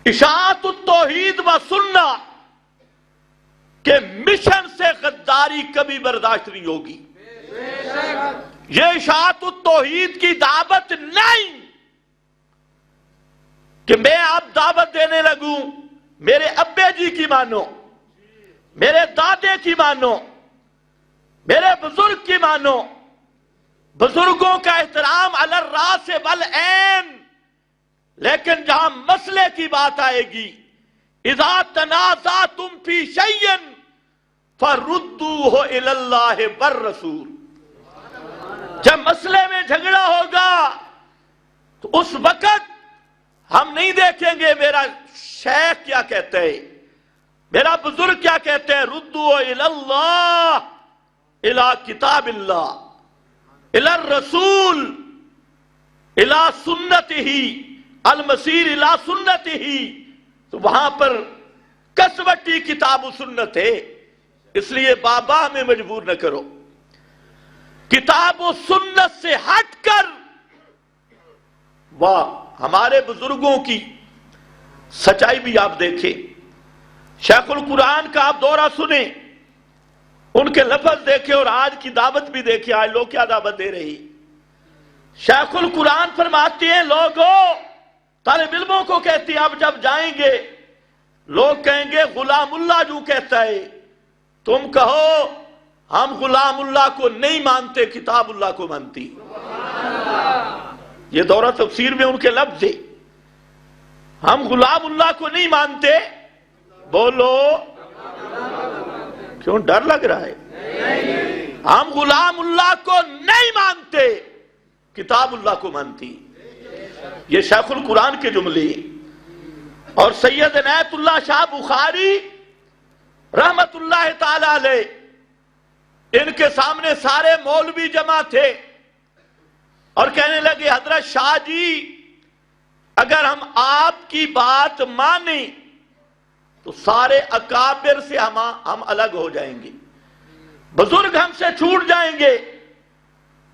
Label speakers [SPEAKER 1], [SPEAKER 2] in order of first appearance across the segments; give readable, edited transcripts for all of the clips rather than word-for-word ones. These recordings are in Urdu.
[SPEAKER 1] اشاعت التوحید و سنہ کے مشن سے غداری کبھی برداشت نہیں ہوگی. یہ اشاعت التوحید کی دعوت نہیں کہ میں اب دعوت دینے لگوں میرے ابے جی کی مانو، میرے دادے کی مانو، میرے بزرگ کی مانو. بزرگوں کا احترام علی الراس والعین، لیکن جہاں مسئلے کی بات آئے گی اذا تنازعتم فی شیء فردوہ الی اللہ والرسول، جب مسئلے میں جھگڑا ہوگا تو اس وقت ہم نہیں دیکھیں گے میرا شیخ کیا کہتے ہیں، میرا بزرگ کیا کہتے ہیں. ردوہ الی اللہ، الی کتاب اللہ، الی الرسول، الی سنتہ المسیر الی سنتہ. تو وہاں پر کسوٹی کتاب و سنت ہے، اس لیے بابا ہمیں مجبور نہ کرو. کتاب و سنت سے ہٹ کر واہ ہمارے بزرگوں کی سچائی بھی آپ دیکھیں. شیخ القرآن کا آپ دورہ سنیں، ان کے لفظ دیکھیں اور آج کی دعوت بھی دیکھیں. آج لوگ کیا دعوت دے رہی. شیخ القرآن فرماتے ہیں لوگوں، طالب علموں کو کہتی ہیں اب جب جائیں گے لوگ کہیں گے غلام اللہ جو کہتا ہے، تم کہو ہم غلام اللہ کو نہیں مانتے، کتاب اللہ کو مانتی. یہ دورہ تفسیر میں ان کے لفظ ہے. ہم غلام اللہ کو نہیں مانتے، بولو کیوں ڈر لگ رہا ہے؟ ہم غلام اللہ کو نہیں مانتے، کتاب اللہ کو مانتی. یہ شیخ القرآن کے جملے. اور سید عنایت اللہ شاہ بخاری رحمت اللہ تعالی علیہ، ان کے سامنے سارے مولوی جمع تھے اور کہنے لگے حضرت شاہ جی اگر ہم آپ کی بات مانیں تو سارے اکابر سے ہم الگ ہو جائیں گے، بزرگ ہم سے چھوٹ جائیں گے.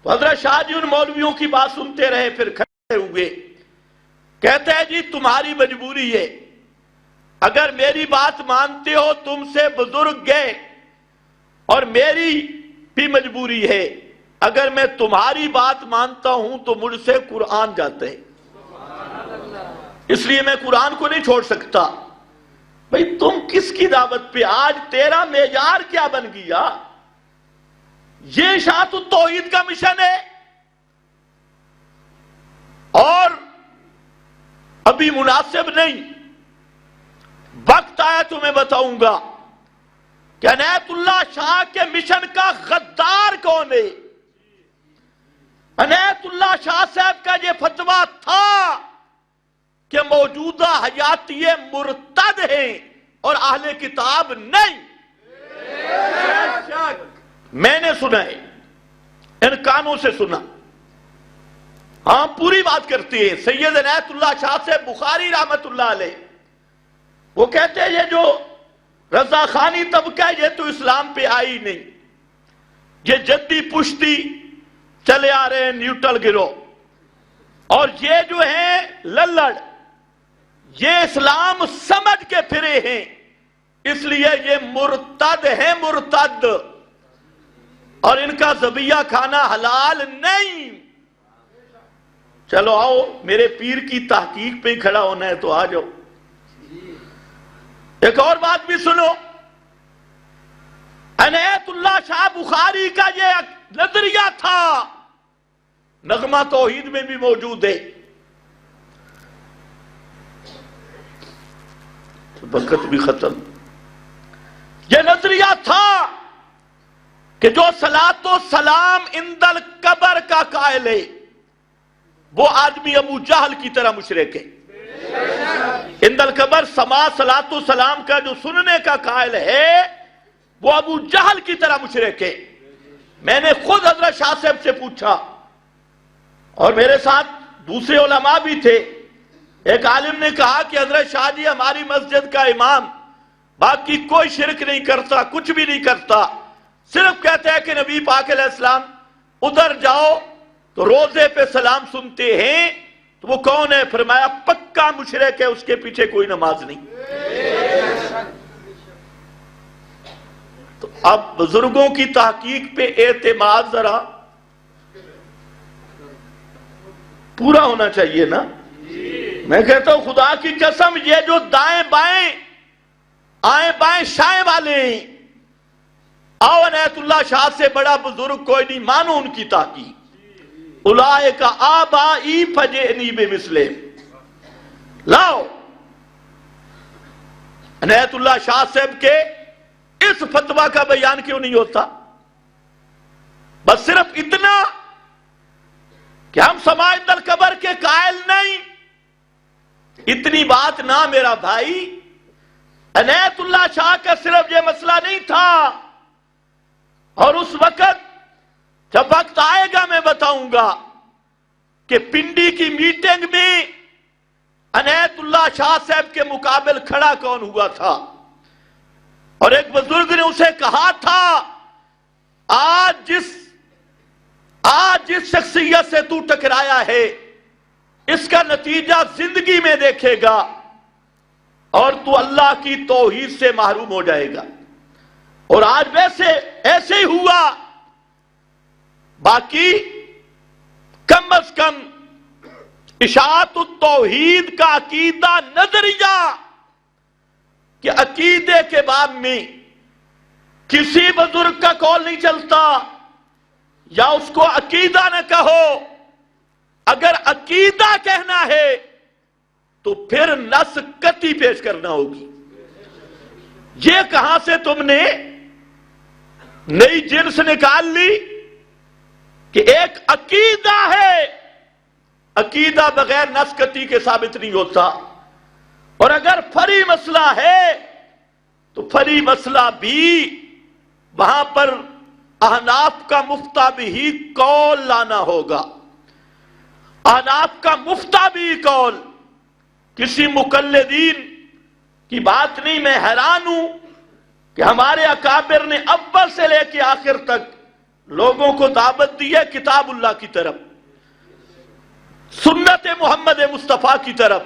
[SPEAKER 1] تو حضرت شاہ جی ان مولویوں کی بات سنتے رہے، پھر کھڑے ہوئے. کہتے ہیں جی تمہاری مجبوری ہے، اگر میری بات مانتے ہو تم سے بزرگ گئے، اور میری بھی مجبوری ہے اگر میں تمہاری بات مانتا ہوں تو مجھ سے قرآن جاتے ہیں، اس لیے میں قرآن کو نہیں چھوڑ سکتا. بھئی تم کس کی دعوت پہ؟ آج تیرا معیار کیا بن گیا؟ یہ اشاعت التوحید کا مشن ہے. اور ابھی مناسب نہیں، وقت آیا تو میں بتاؤں گا کہ عنایت اللہ شاہ کے مشن کا غدار کون ہے. عنایت اللہ شاہ صاحب کا یہ فتویٰ تھا کہ موجودہ حیاتی مرتد ہیں اور اہل کتاب نہیں. میں نے سنا ہے، ان کانوں سے سنا. ہاں پوری بات کرتے ہیں. سید عنایت اللہ شاہ سے بخاری رحمت اللہ علیہ وہ کہتے ہیں یہ جو رضا خانی طبقہ ہے یہ تو اسلام پہ آئی نہیں، یہ جدی پشتی چلے آ رہے ہیں، نیوٹرل گروہ، اور یہ جو ہیں للڑ یہ اسلام سمجھ کے پھرے ہیں، اس لیے یہ مرتد ہیں، مرتد، اور ان کا ذبیحہ کھانا حلال نہیں. چلو آؤ میرے پیر کی تحقیق پہ کھڑا ہونا ہے تو آ جاؤ. ایک اور بات بھی سنو. عنایت اللہ شاہ بخاری کا یہ نظریہ تھا، نغمہ توحید میں بھی موجود ہے. وقت بھی ختم. یہ نظریہ تھا کہ جو صلاۃ و سلام عند القبر کا قائل ہے وہ آدمی ابو جہل کی طرح مشرک ہے. عند القبر سما صلاۃ و سلام کا جو سننے کا قائل ہے وہ ابو جہل کی طرح مشرک ہے. میں نے خود حضرت شاہ صاحب سے پوچھا اور میرے ساتھ دوسرے علماء بھی تھے. ایک عالم نے کہا کہ حضرت شاہ جی ہماری مسجد کا امام باقی کوئی شرک نہیں کرتا، کچھ بھی نہیں کرتا، صرف کہتے ہیں کہ نبی پاک علیہ السلام ادھر جاؤ تو روزے پہ سلام سنتے ہیں، تو وہ کون ہے؟ فرمایا پکا مشرک ہے، اس کے پیچھے کوئی نماز نہیں۔ تو اب بزرگوں کی تحقیق پہ اعتماد ذرا پورا ہونا چاہیے نا۔ میں کہتا ہوں خدا کی قسم، یہ جو دائیں بائیں آئیں بائیں شائیں والے ہیں، آؤ عنایت اللہ شاہ سے بڑا بزرگ کوئی نہیں، مانو ان کی تحقیق۔ اولئک آبائی فجئنی بمثلہم، لاؤ عنایت اللہ شاہ صاحب کے اس فتویٰ کا بیان کیوں نہیں ہوتا؟ بس صرف اتنا کہ ہم سماعت القبر کے قائل نہیں، اتنی بات نہ میرا بھائی۔ عنایت اللہ شاہ کا صرف یہ مسئلہ نہیں تھا، اور اس وقت جب وقت آئے گا میں بتاؤں گا کہ پنڈی کی میٹنگ میں عنایت اللہ شاہ صاحب کے مقابل کھڑا کون ہوا تھا، اور ایک بزرگ نے اسے کہا تھا آج جس شخصیت سے تو ٹکرایا ہے اس کا نتیجہ زندگی میں دیکھے گا، اور تو اللہ کی توحید سے محروم ہو جائے گا۔ اور آج ویسے ایسے ہی ہوا۔ باقی کم از کم اشاعت التوحید کا عقیدہ نظریہ کہ عقیدے کے باب میں کسی بزرگ کا قول نہیں چلتا، یا اس کو عقیدہ نہ کہو۔ اگر عقیدہ کہنا ہے تو پھر نص قطعی پیش کرنا ہوگی۔ یہ کہاں سے تم نے نئی جنس نکال لی کہ ایک عقیدہ ہے، عقیدہ بغیر نص قطعی کے ثابت نہیں ہوتا۔ اور اگر فرعی مسئلہ ہے تو فرعی مسئلہ بھی وہاں پر احناف کا مفتہ بھی قول لانا ہوگا۔ احناف کا مفتہ بھی قول، کسی مقلدین کی بات نہیں۔ میں حیران ہوں کہ ہمارے اکابر نے اول سے لے کے آخر تک لوگوں کو دعوت دی ہے کتاب اللہ کی طرف، سنت محمد مصطفیٰ کی طرف۔